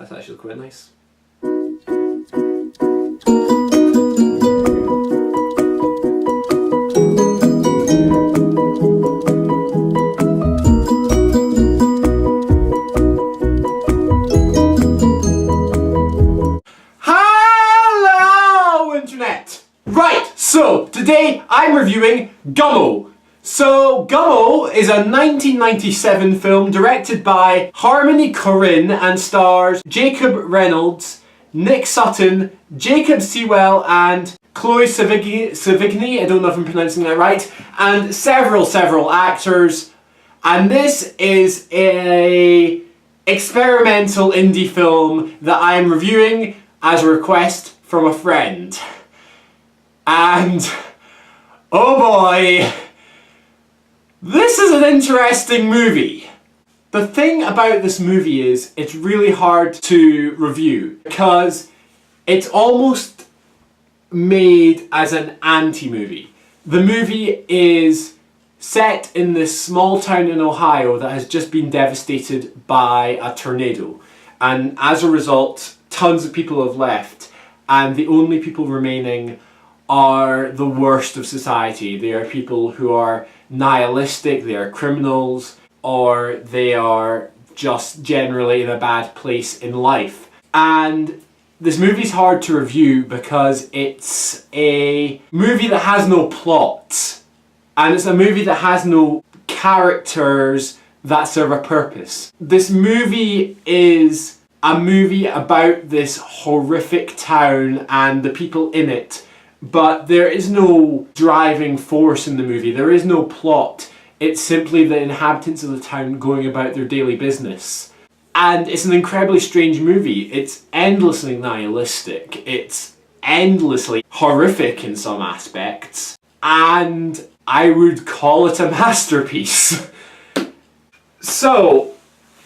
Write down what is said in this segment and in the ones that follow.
That's actually quite nice. Hello, Internet! Right, so today I'm reviewing Gummo. So, Gummo is a 1997 film directed by Harmony Korine and stars Jacob Reynolds, Nick Sutton, Jacob Sewell and Chloe Sevigny, I don't know if I'm pronouncing that right, and several actors. And this is a experimental indie film that I am reviewing as a request from a friend. And, oh boy, this is an interesting movie. The thing about this movie is it's really hard to review because it's almost made as an anti-movie. The movie is set in this small town in Ohio that has just been devastated by a tornado, and as a result tons of people have left, and the only people remaining are the worst of society. They are people who are nihilistic, they are criminals, or they are just generally in a bad place in life. And this movie's hard to review because it's a movie that has no plot. And it's a movie that has no characters that serve a purpose. This movie is a movie about this horrific town and the people in it, but there is no driving force in the movie. There is no plot. It's simply the inhabitants of the town going about their daily business. And it's an incredibly strange movie. It's endlessly nihilistic. It's endlessly horrific in some aspects. And I would call it a masterpiece. So,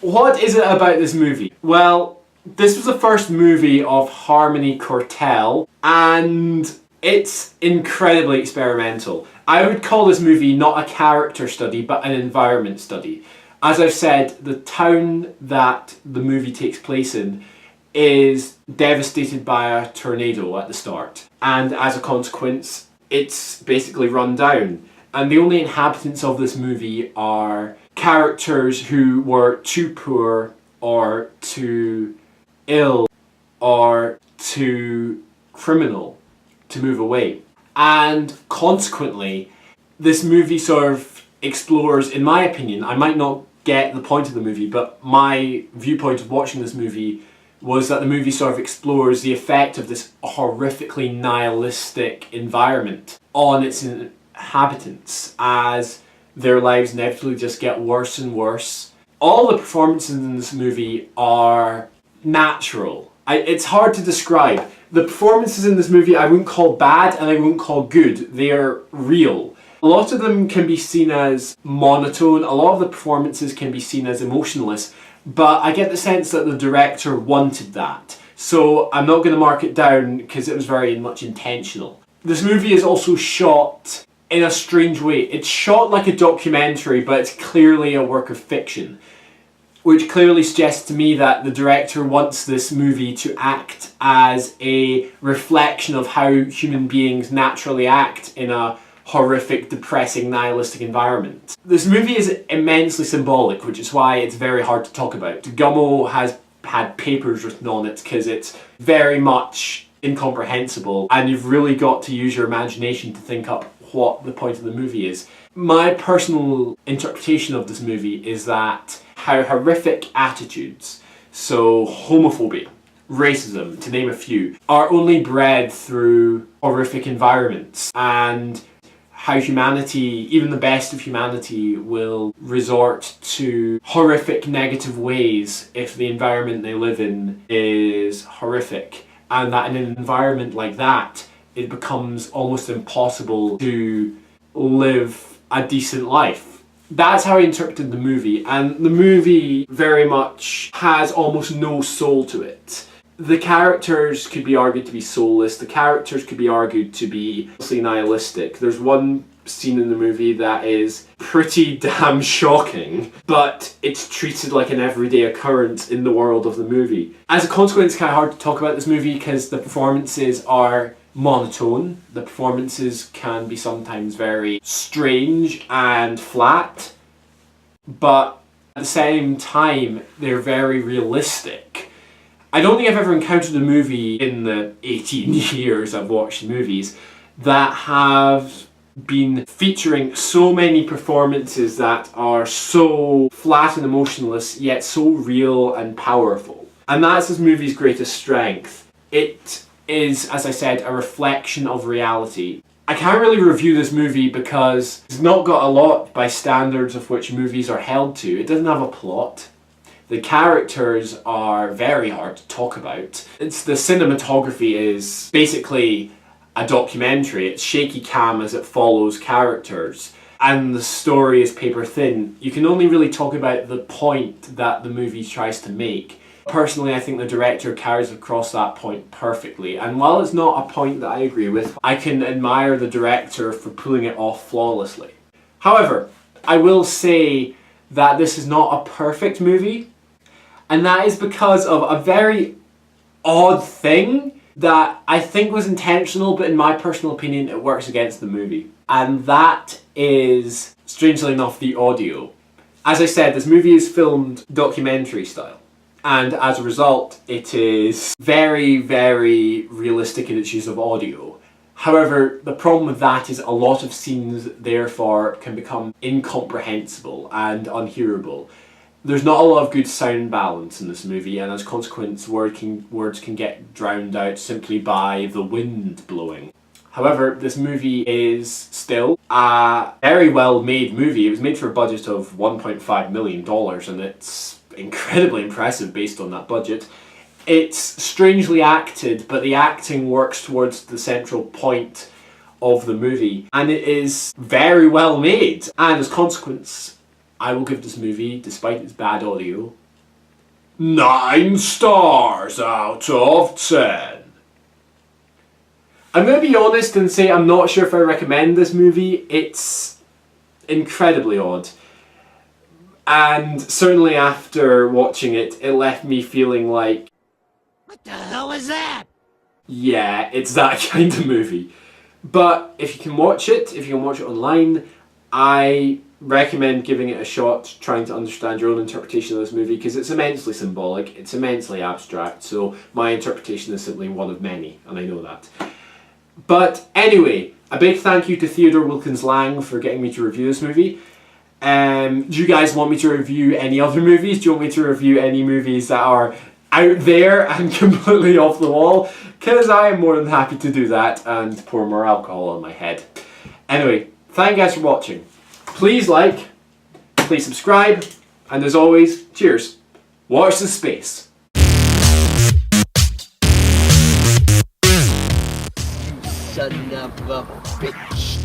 what is it about this movie? Well, this was the first movie of Harmony Korine, and it's incredibly experimental. I would call this movie not a character study, but an environment study. As I've said, the town that the movie takes place in is devastated by a tornado at the start. And as a consequence, it's basically run down. And the only inhabitants of this movie are characters who were too poor or too ill or too criminal to move away. And consequently, this movie sort of explores, in my opinion, I might not get the point of the movie, but my viewpoint of watching this movie was that the movie sort of explores the effect of this horrifically nihilistic environment on its inhabitants as their lives inevitably just get worse and worse. All the performances in this movie are natural. It's hard to describe. The performances in this movie I wouldn't call bad and I wouldn't call good. They are real. A lot of them can be seen as monotone, a lot of the performances can be seen as emotionless, but I get the sense that the director wanted that. So I'm not going to mark it down because it was very much intentional. This movie is also shot in a strange way. It's shot like a documentary, but it's clearly a work of fiction, which clearly suggests to me that the director wants this movie to act as a reflection of how human beings naturally act in a horrific, depressing, nihilistic environment. This movie is immensely symbolic, which is why it's very hard to talk about. Gummo has had papers written on it because it's very much incomprehensible and you've really got to use your imagination to think up what the point of the movie is. My personal interpretation of this movie is that how horrific attitudes, so homophobia, racism, to name a few, are only bred through horrific environments, and how humanity, even the best of humanity, will resort to horrific negative ways if the environment they live in is horrific, and that in an environment like that it becomes almost impossible to live a decent life. That's how I interpreted the movie, and the movie very much has almost no soul to it. The characters could be argued to be soulless, the characters could be argued to be mostly nihilistic. There's one scene in the movie that is pretty damn shocking, but it's treated like an everyday occurrence in the world of the movie. As a consequence, it's kind of hard to talk about this movie because the performances are monotone. The performances can be sometimes very strange and flat, but at the same time, they're very realistic. I don't think I've ever encountered a movie in the 18 years I've watched movies that have been featuring so many performances that are so flat and emotionless, yet so real and powerful. And that's this movie's greatest strength. It is, as I said, a reflection of reality. I can't really review this movie because it's not got a lot by standards of which movies are held to. It doesn't have a plot. The characters are very hard to talk about. The cinematography is basically a documentary. It's shaky cam as it follows characters. And the story is paper thin. You can only really talk about the point that the movie tries to make. Personally, I think the director carries across that point perfectly, and while it's not a point that I agree with, I can admire the director for pulling it off flawlessly. However, I will say that this is not a perfect movie, and that is because of a very odd thing that I think was intentional, but in my personal opinion, it works against the movie. And that is, strangely enough, the audio. As I said, this movie is filmed documentary style. And as a result, it is very, very realistic in its use of audio. However, the problem with that is a lot of scenes, therefore, can become incomprehensible and unhearable. There's not a lot of good sound balance in this movie, and as a consequence, words can get drowned out simply by the wind blowing. However, this movie is still a very well made movie. It was made for a budget of $1.5 million, and it's incredibly impressive based on that budget. It's strangely acted, but the acting works towards the central point of the movie, and it is very well made. And as a consequence, I will give this movie, despite its bad audio, 9 stars out of 10. I'm going to be honest and say I'm not sure if I recommend this movie. It's incredibly odd. And certainly after watching it, it left me feeling like, what the hell was that? Yeah, it's that kind of movie. But if you can watch it online, I recommend giving it a shot, trying to understand your own interpretation of this movie, because it's immensely symbolic, it's immensely abstract, so my interpretation is simply one of many, and I know that. But anyway, a big thank you to Theodore Wilkins Lang for getting me to review this movie. Do you guys want me to review any other movies? Do you want me to review any movies that are out there and completely off the wall? Because I am more than happy to do that and pour more alcohol on my head. Anyway, thank you guys for watching. Please like, please subscribe, and as always, cheers. Watch the space. Son of a bitch.